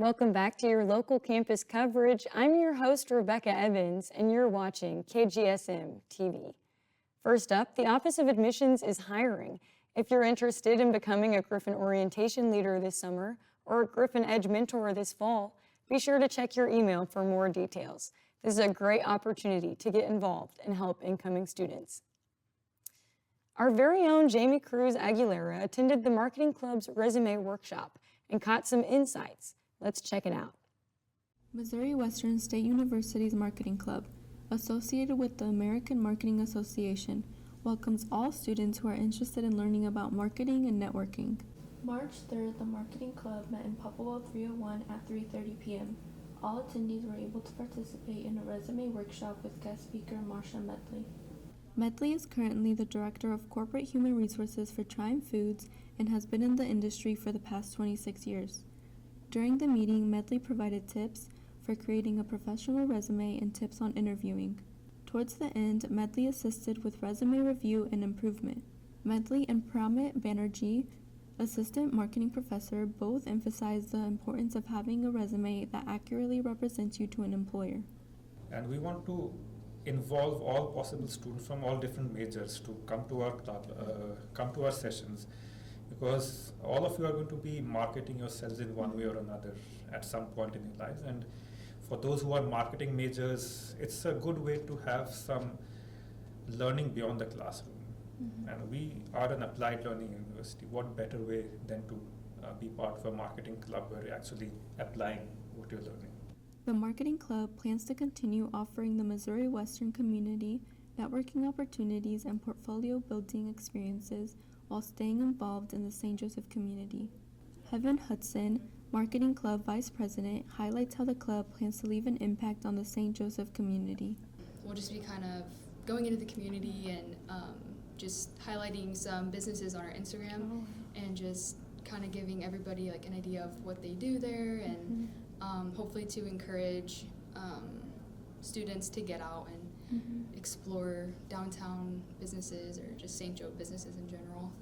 Welcome back to your local campus coverage. I'm your host, Rebecca Evans, and you're watching KGSM-TV. First up, the Office of Admissions is hiring. If you're interested in becoming a Griffin orientation leader this summer or a Griffin Edge mentor this fall, be sure to check your email for more details. This is a great opportunity to get involved and help incoming students. Our very own Jamie Cruz Aguilera attended the Marketing Club's resume workshop and caught some insights. Let's check it out. Missouri Western State University's Marketing Club, associated with the American Marketing Association, welcomes all students who are interested in learning about marketing and networking. March 3rd, the Marketing Club met in Popplewell 301 at 3:30 p.m. All attendees were able to participate in a resume workshop with guest speaker Marsha Medley. Medley is currently the Director of Corporate Human Resources for Triumph Foods and has been in the industry for the past 26 years. During the meeting, Medley provided tips for creating a professional resume and tips on interviewing. Towards the end, Medley assisted with resume review and improvement. Medley and Pramit Banerjee, Assistant Marketing Professor, both emphasized the importance of having a resume that accurately represents you to an employer. And we want to involve all possible students from all different majors to come to our club, come to our sessions, because all of you are going to be marketing yourselves in one way or another at some point in your lives. And for those who are marketing majors, it's a good way to have some learning beyond the classroom. And we are an applied learning university. What better way than to be part of a marketing club where you're actually applying what you're learning. The Marketing Club plans to continue offering the Missouri Western community networking opportunities and portfolio building experiences while staying involved in the St. Joseph community. Heaven Hudson, Marketing Club Vice President, highlights how the club plans to leave an impact on the St. Joseph community. We'll just be kind of going into the community and just highlighting some businesses on our Instagram and just kind of giving everybody like an idea of what they do there and hopefully to encourage students to get out and explore downtown businesses or just St. Joe businesses in general.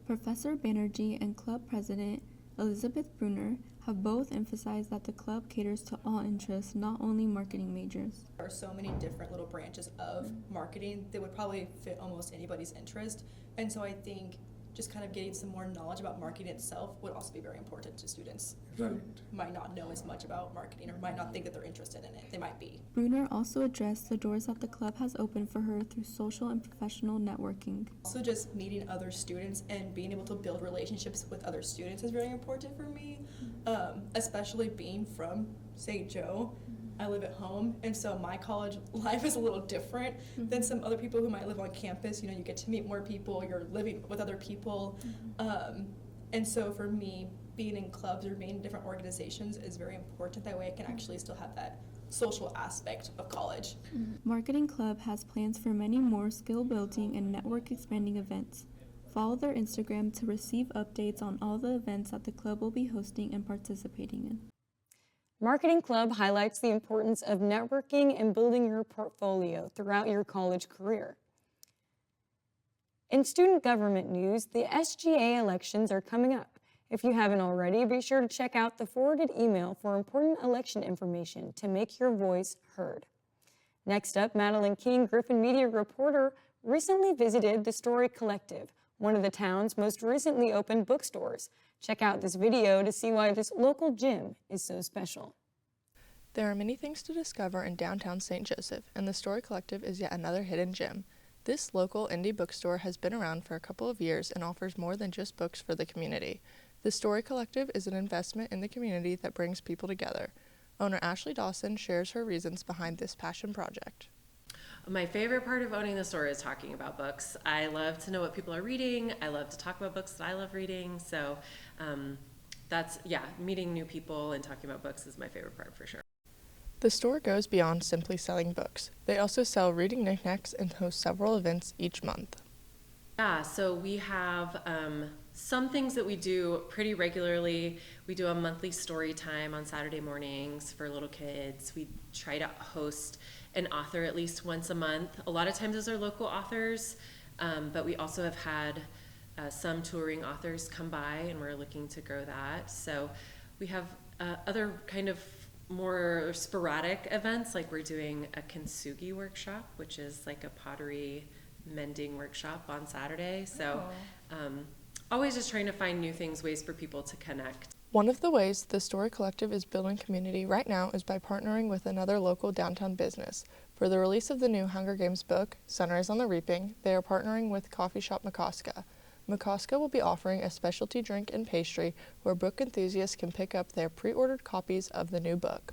Professor Banerjee and Club President Elizabeth Bruner have both emphasized that the club caters to all interests, not only marketing majors. There are so many different little branches of marketing that would probably fit almost anybody's interest. And so I think just kind of getting some more knowledge about marketing itself would also be very important to students who might not know as much about marketing or might not think that they're interested in it. They might be. Bruner also addressed the doors that the club has opened for her through social and professional networking. Also just meeting other students and being able to build relationships with other students is very important for me, especially being from St. Joe. I live at home, and so my college life is a little different than some other people who might live on campus. You know, you get to meet more people, you're living with other people. And so for me, being in clubs or being in different organizations is very important. That way I can actually still have that social aspect of college. Marketing Club has plans for many more skill building and network expanding events. Follow their Instagram to receive updates on all the events that the club will be hosting and participating in. Marketing Club highlights the importance of networking and building your portfolio throughout your college career. In student government news, the SGA elections are coming up. If you haven't already, be sure to check out the forwarded email for important election information to make your voice heard. Next up, Madeline King, Griffin Media reporter, recently visited the Story Collective, one of the town's most recently opened bookstores. Check out this video to see why this local gym is so special. There are many things to discover in downtown St. Joseph, and the Story Collective is yet another hidden gem. This local indie bookstore has been around for a couple of years and offers more than just books for the community. The Story Collective is an investment in the community that brings people together. Owner Ashley Dawson shares her reasons behind this passion project. My favorite part of owning the store is talking about books. I love to know what people are reading. I love to talk about books that I love reading. So meeting new people and talking about books is my favorite part for sure. The store goes beyond simply selling books. They also sell reading knickknacks and host several events each month. Yeah, so we have some things that we do pretty regularly. We do a monthly story time on Saturday mornings for little kids. We try to host an author at least once a month. A lot of times those are local authors, but we also have had some touring authors come by, and we're looking to grow that. So We have other kind of more sporadic events, like we're doing a kintsugi workshop, which is like a pottery mending workshop on Saturday. So always just trying to find new things, ways for people to connect. One of the ways the Story Collective is building community right now is by partnering with another local downtown business. For the release of the new Hunger Games book, Sunrise on the Reaping, they are partnering with coffee shop McCoska. McCoska will be offering a specialty drink and pastry where book enthusiasts can pick up their pre-ordered copies of the new book.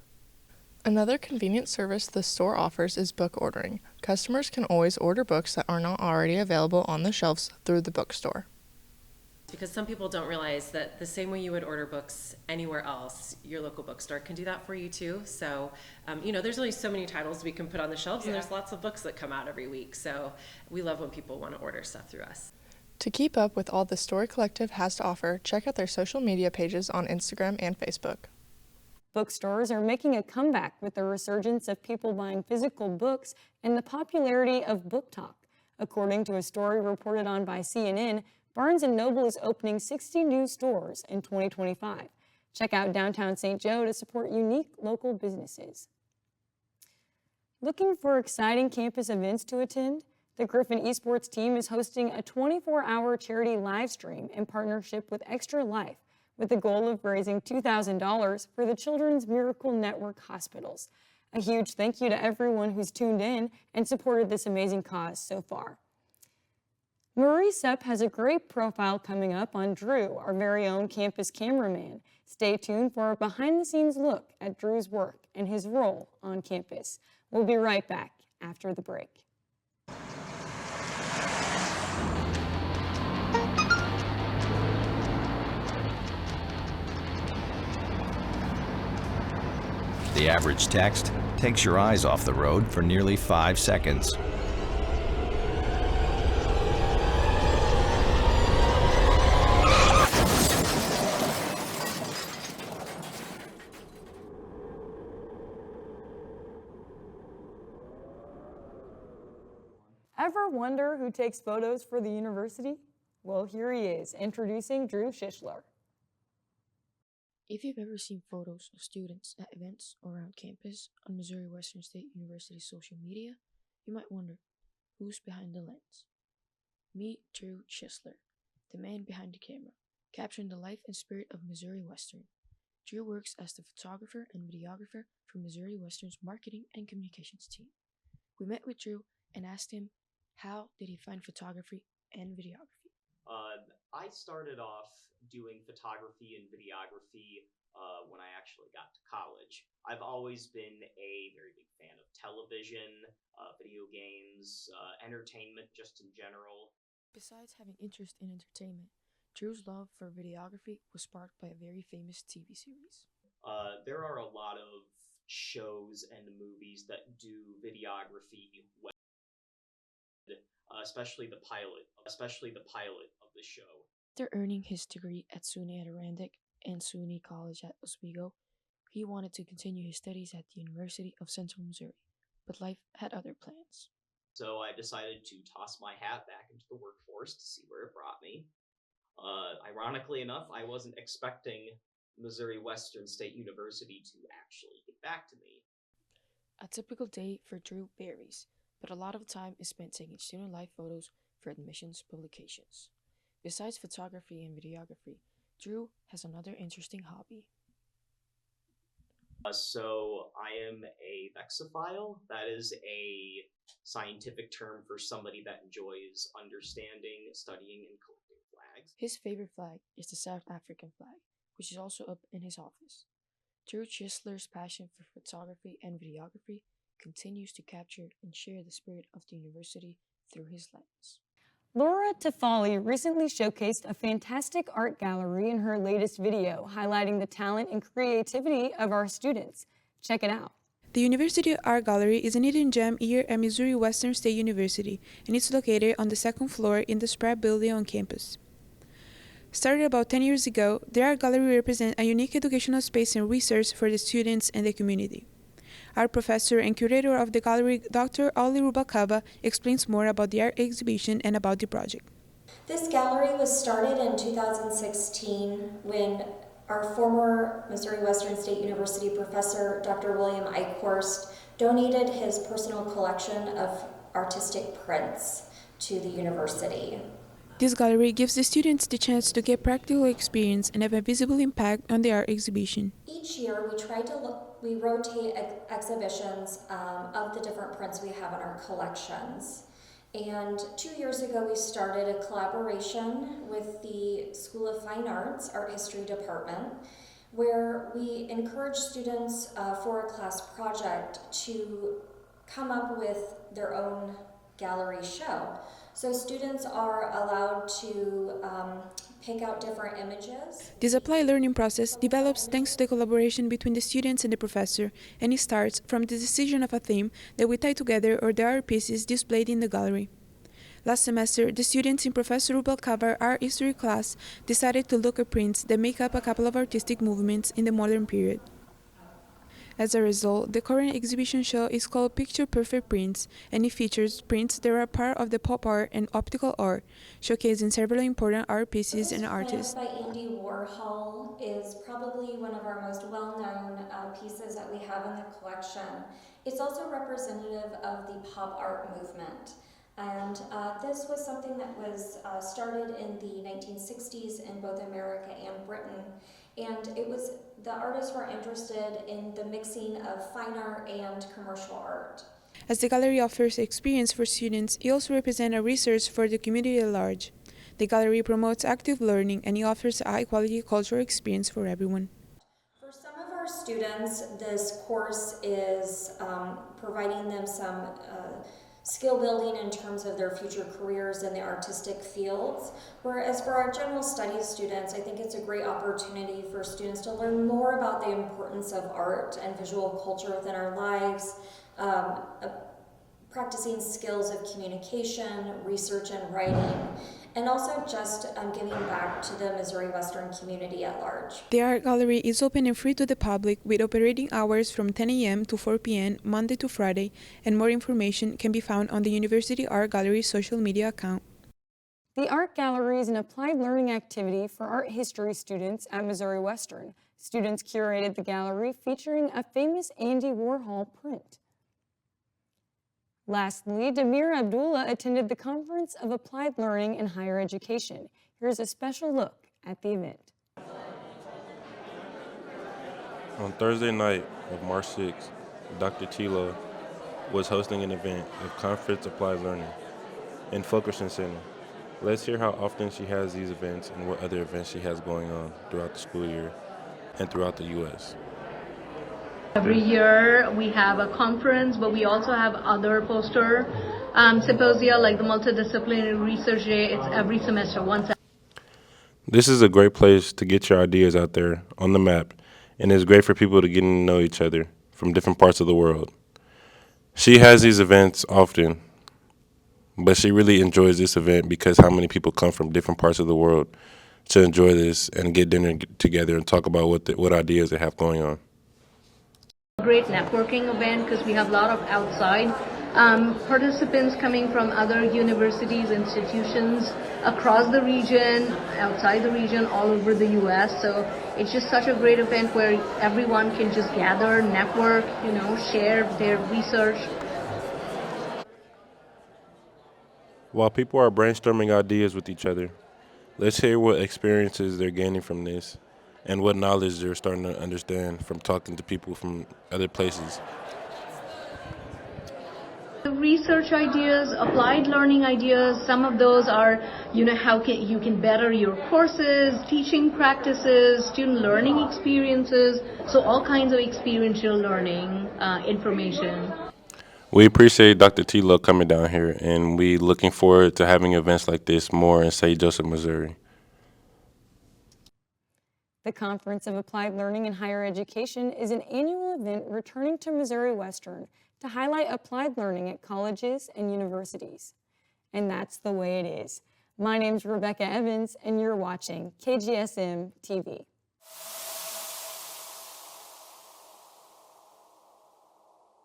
Another convenient service the store offers is book ordering. Customers can always order books that are not already available on the shelves through the bookstore. Because some people don't realize that the same way you would order books anywhere else, your local bookstore can do that for you too. So, there's only so many titles we can put on the shelves, and there's lots of books that come out every week. So we love when people want to order stuff through us. To keep up with all the Story Collective has to offer, check out their social media pages on Instagram and Facebook. Bookstores are making a comeback with the resurgence of people buying physical books and the popularity of book talk. According to a story reported on by CNN, Barnes & Noble is opening 60 new stores in 2025. Check out downtown St. Joe to support unique local businesses. Looking for exciting campus events to attend? The Griffin Esports team is hosting a 24-hour charity live stream in partnership with Extra Life, with the goal of raising $2,000 for the Children's Miracle Network hospitals. A huge thank you to everyone who's tuned in and supported this amazing cause so far. Marie Sepp has a great profile coming up on Drew, our very own campus cameraman. Stay tuned for a behind-the-scenes look at Drew's work and his role on campus. We'll be right back after the break. The average text takes your eyes off the road for nearly 5 seconds. Ever wonder who takes photos for the university? Well, here he is, introducing Drew Schischler. If you've ever seen photos of students at events around campus on Missouri Western State University's social media, you might wonder, who's behind the lens? Meet Drew Schischler, the man behind the camera, capturing the life and spirit of Missouri Western. Drew works as the photographer and videographer for Missouri Western's marketing and communications team. We met with Drew and asked him, how did he find photography and videography? I started off doing photography and videography when I actually got to college. I've always been a very big fan of television, video games, entertainment just in general. Besides having interest in entertainment, Drew's love for videography was sparked by a very famous TV series. There are a lot of shows and movies that do videography well. Especially the pilot of the show. After earning his degree at SUNY Adirondack and SUNY College at Oswego, he wanted to continue his studies at the University of Central Missouri, but life had other plans. So I decided to toss my hat back into the workforce to see where it brought me. Ironically enough, I wasn't expecting Missouri Western State University to actually get back to me. A typical day for Drew varies, but a lot of time is spent taking student life photos for admissions publications. Besides photography and videography, Drew has another interesting hobby. So I am a vexophile. That is a scientific term for somebody that enjoys understanding, studying, and collecting flags. His favorite flag is the South African flag, which is also up in his office. Drew Schischler's passion for photography and videography continues to capture and share the spirit of the university through his lens. Laura Tafali recently showcased a fantastic art gallery in her latest video, highlighting the talent and creativity of our students. Check it out. The University Art Gallery is a hidden gem here at Missouri Western State University, and it's located on the second floor in the Spratt Building on campus. Started about 10 years ago, the Art Gallery represents a unique educational space and research for the students and the community. Art professor and curator of the gallery, Dr. Ali Rubalcaba, explains more about the art exhibition and about the project. This gallery was started in 2016 when Our former Missouri Western State University professor, Dr. William Eichhorst, donated his personal collection of artistic prints to the university. This gallery gives the students the chance to get practical experience and have a visible impact on the art exhibition. Each year we rotate exhibitions of the different prints we have in our collections. And 2 years ago we started a collaboration with the School of Fine Arts Art History Department, where we encourage students for a class project to come up with their own gallery show. So students are allowed to pick out different images. This applied learning process develops thanks to the collaboration between the students and the professor, and it starts from the decision of a theme that we tie together or the art pieces displayed in the gallery. Last semester, the students in Professor Rubalcava's art history class decided to look at prints that make up a couple of artistic movements in the modern period. As a result, the current exhibition show is called Picture Perfect Prints, and it features prints that are part of the pop art and optical art, showcasing several important art pieces and artists. This print by Andy Warhol is probably one of our most well-known pieces that we have in the collection. It's also representative of the pop art movement. And this was something that was started in the 1960s in both America and Britain. And the artists were interested in the mixing of fine art and commercial art. As the gallery offers experience for students, it also represents a resource for the community at large. The gallery promotes active learning and it offers a high-quality cultural experience for everyone. For some of our students, this course is providing them some skill building in terms of their future careers in the artistic fields. Whereas for our general studies students, I think it's a great opportunity for students to learn more about the importance of art and visual culture within our lives, practicing skills of communication, research and writing, and also just giving back to the Missouri Western community at large. The art gallery is open and free to the public with operating hours from 10 a.m. to 4 p.m. Monday to Friday, and more information can be found on the University Art Gallery social media account. The Art Gallery is an applied learning activity for art history students at Missouri Western. Students curated the gallery featuring a famous Andy Warhol print. Lastly, Damir Abdullah attended the Conference of Applied Learning in Higher Education. Here's a special look at the event. On Thursday night of March 6th, Dr. Tila was hosting an event of Conference Applied Learning in Fulkerson Center. Let's hear how often she has these events and what other events she has going on throughout the school year and throughout the U.S. Every year we have a conference, but we also have other poster symposia like the Multidisciplinary Research Day. It's every semester, once. This is a great place to get your ideas out there on the map, and it's great for people to get to know each other from different parts of the world. She has these events often, but she really enjoys this event because how many people come from different parts of the world to enjoy this and get dinner together and talk about what ideas they have going on. Great networking event because we have a lot of outside participants coming from other universities, institutions across the region, outside the region, all over the U.S. So it's just such a great event where everyone can just gather, network, share their research. While people are brainstorming ideas with each other, let's hear what experiences they're gaining from this and what knowledge they're starting to understand from talking to people from other places. The research ideas, applied learning ideas, some of those are, how you can better your courses, teaching practices, student learning experiences, so all kinds of experiential learning information. We appreciate Dr. Tilo coming down here, and we looking forward to having events like this more in St. Joseph, Missouri. The Conference of Applied Learning in Higher Education is an annual event returning to Missouri Western to highlight applied learning at colleges and universities. And that's the way it is. My name's Rebecca Evans, and you're watching KGSM-TV.